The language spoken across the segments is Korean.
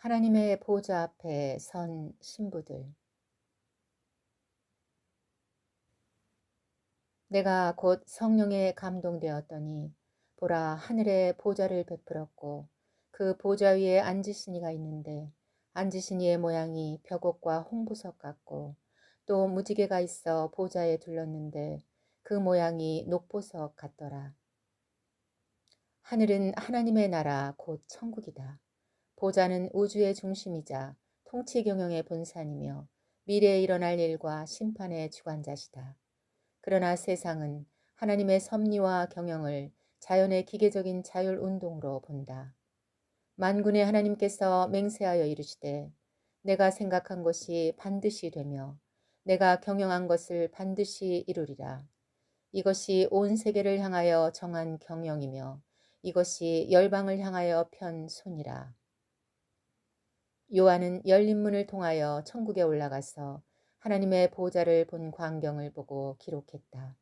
하나님의 보좌 앞에 선 신부들. 내가 곧 성령에 감동되었더니 보라, 하늘에 보좌를 베풀었고 그 보좌 위에 앉으신 이가 있는데 앉으신 이의 모양이 벽옥과 홍보석 같고 또 무지개가 있어 보좌에 둘렀는데 그 모양이 녹보석 같더라. 하늘은 하나님의 나라 곧 천국이다. 보좌는 우주의 중심이자 통치 경영의 본산이며 미래에 일어날 일과 심판의 주관자시다. 그러나 세상은 하나님의 섭리와 경영을 자연의 기계적인 자율운동으로 본다. 만군의 하나님께서 맹세하여 이르시되 내가 생각한 것이 반드시 되며 내가 경영한 것을 반드시 이루리라. 이것이 온 세계를 향하여 정한 경영이며 이것이 열방을 향하여 편 손이라. 요한은 열린 문을 통하여 천국에 올라가서 하나님의 보좌를 본 광경을 보고 기록했다.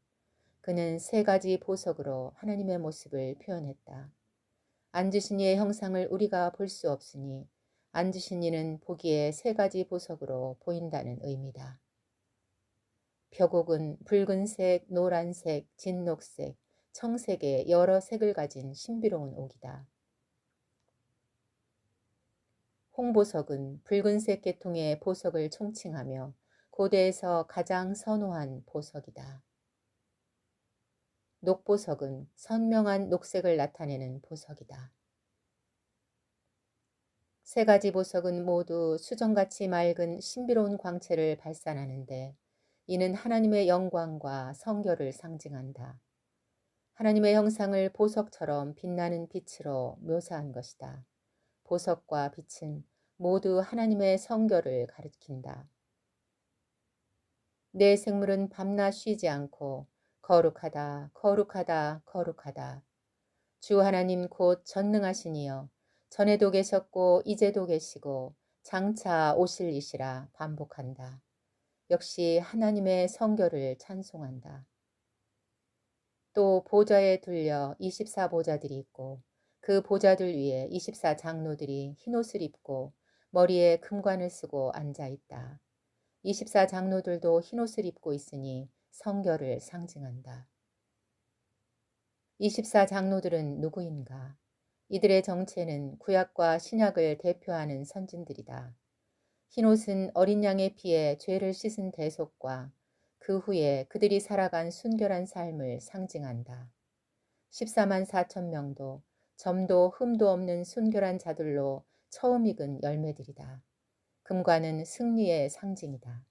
그는 세 가지 보석으로 하나님의 모습을 표현했다. 앉으신 이의 형상을 우리가 볼 수 없으니 앉으신 이는 보기에 세 가지 보석으로 보인다는 의미다. 벽옥은 붉은색, 노란색, 진녹색, 청색의 여러 색을 가진 신비로운 옥이다. 홍보석은 붉은색 계통의 보석을 총칭하며 고대에서 가장 선호한 보석이다. 녹보석은 선명한 녹색을 나타내는 보석이다. 세 가지 보석은 모두 수정같이 맑은 신비로운 광채를 발산하는데 이는 하나님의 영광과 성결을 상징한다. 하나님의 형상을 보석처럼 빛나는 빛으로 묘사한 것이다. 보석과 빛은 모두 하나님의 성결을 가리킨다. 내 생물은 밤낮 쉬지 않고 거룩하다, 거룩하다, 거룩하다. 주 하나님 곧 전능하시니여 전에도 계셨고 이제도 계시고 장차 오실 이시라 반복한다. 역시 하나님의 성결을 찬송한다. 또 보좌에 둘려 24보좌들이 있고 그 보좌들 위에 24장로들이 흰옷을 입고 머리에 금관을 쓰고 앉아 있다. 24장로들도 흰옷을 입고 있으니 성결을 상징한다. 24장로들은 누구인가? 이들의 정체는 구약과 신약을 대표하는 선진들이다. 흰옷은 어린 양의 피에 죄를 씻은 대속과 그 후에 그들이 살아간 순결한 삶을 상징한다. 14만 4천 명도 점도 흠도 없는 순결한 자들로 처음 익은 열매들이다. 금관은 승리의 상징이다.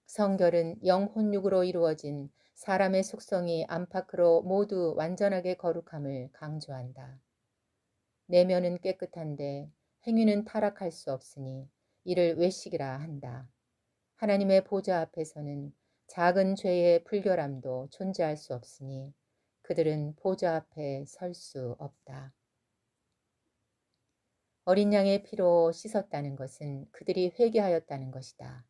성결은 영혼육으로 이루어진 사람의 속성이 안팎으로 모두 완전하게 거룩함을 강조한다. 내면은 깨끗한데 행위는 타락할 수 없으니 이를 외식이라 한다. 하나님의 보좌 앞에서는 작은 죄의 불결함도 존재할 수 없으니 그들은 보좌 앞에 설 수 없다. 어린 양의 피로 씻었다는 것은 그들이 회개하였다는 것이다.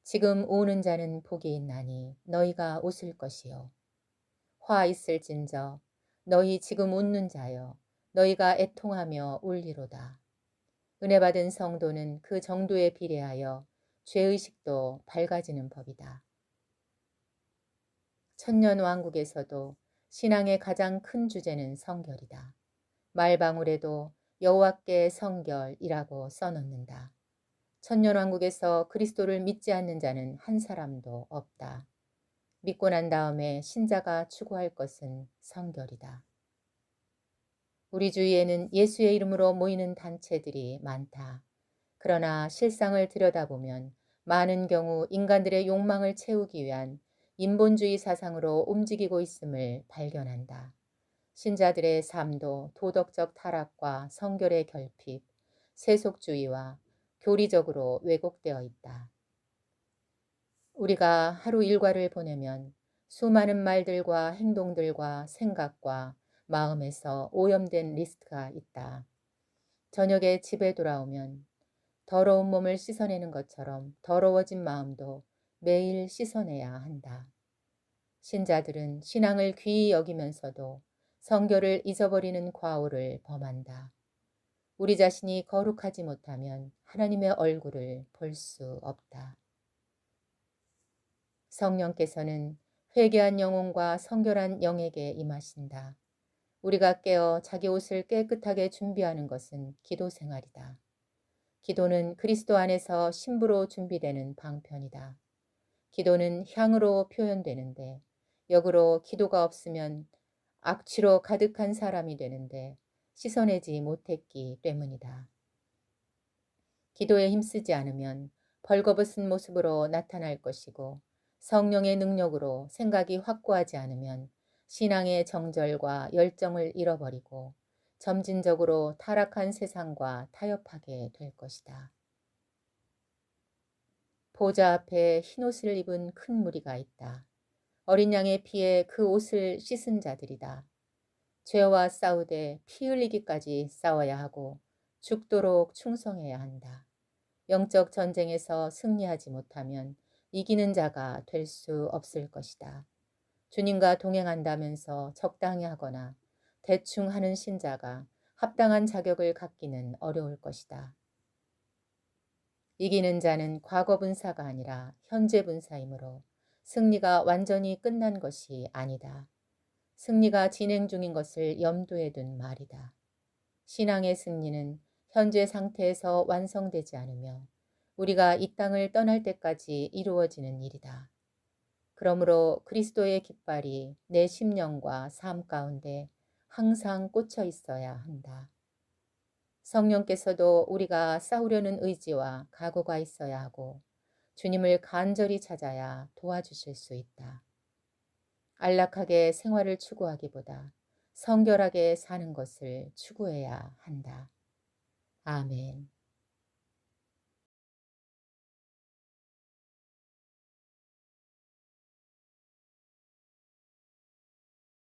지금 우는 자는 복이 있나니 너희가 웃을 것이요. 화 있을진저 너희 지금 웃는 자여 너희가 애통하며 울리로다. 은혜 받은 성도는 그 정도에 비례하여 죄의식도 밝아지는 법이다. 천년왕국에서도 신앙의 가장 큰 주제는 성결이다. 말방울에도 여호와께 성결이라고 써놓는다. 천년왕국에서 그리스도를 믿지 않는 자는 한 사람도 없다. 믿고 난 다음에 신자가 추구할 것은 성결이다. 우리 주위에는 예수의 이름으로 모이는 단체들이 많다. 그러나 실상을 들여다보면 많은 경우 인간들의 욕망을 채우기 위한 인본주의 사상으로 움직이고 있음을 발견한다. 신자들의 삶도 도덕적 타락과 성결의 결핍, 세속주의와 교리적으로 왜곡되어 있다. 우리가 하루 일과를 보내면 수많은 말들과 행동들과 생각과 마음에서 오염된 리스트가 있다. 저녁에 집에 돌아오면 더러운 몸을 씻어내는 것처럼 더러워진 마음도 매일 씻어내야 한다. 신자들은 신앙을 귀히 여기면서도 성결을 잊어버리는 과오를 범한다. 우리 자신이 거룩하지 못하면 하나님의 얼굴을 볼 수 없다. 성령께서는 회개한 영혼과 성결한 영에게 임하신다. 우리가 깨어 자기 옷을 깨끗하게 준비하는 것은 기도 생활이다. 기도는 그리스도 안에서 신부로 준비되는 방편이다. 기도는 향으로 표현되는데 역으로 기도가 없으면 악취로 가득한 사람이 되는데 씻어내지 못했기 때문이다. 기도에 힘쓰지 않으면 벌거벗은 모습으로 나타날 것이고 성령의 능력으로 생각이 확고하지 않으면 신앙의 정절과 열정을 잃어버리고 점진적으로 타락한 세상과 타협하게 될 것이다. 보좌 앞에 흰옷을 입은 큰 무리가 있다. 어린 양의 피에 그 옷을 씻은 자들이다. 죄와 싸우되 피 흘리기까지 싸워야 하고 죽도록 충성해야 한다. 영적 전쟁에서 승리하지 못하면 이기는 자가 될 수 없을 것이다. 주님과 동행한다면서 적당히 하거나 대충 하는 신자가 합당한 자격을 갖기는 어려울 것이다. 이기는 자는 과거 분사가 아니라 현재 분사이므로 승리가 완전히 끝난 것이 아니다. 승리가 진행 중인 것을 염두에 둔 말이다. 신앙의 승리는 현재 상태에서 완성되지 않으며 우리가 이 땅을 떠날 때까지 이루어지는 일이다. 그러므로 그리스도의 깃발이 내 심령과 삶 가운데 항상 꽂혀 있어야 한다. 성령께서도 우리가 싸우려는 의지와 각오가 있어야 하고 주님을 간절히 찾아야 도와주실 수 있다. 안락하게 생활을 추구하기보다 성결하게 사는 것을 추구해야 한다. 아멘.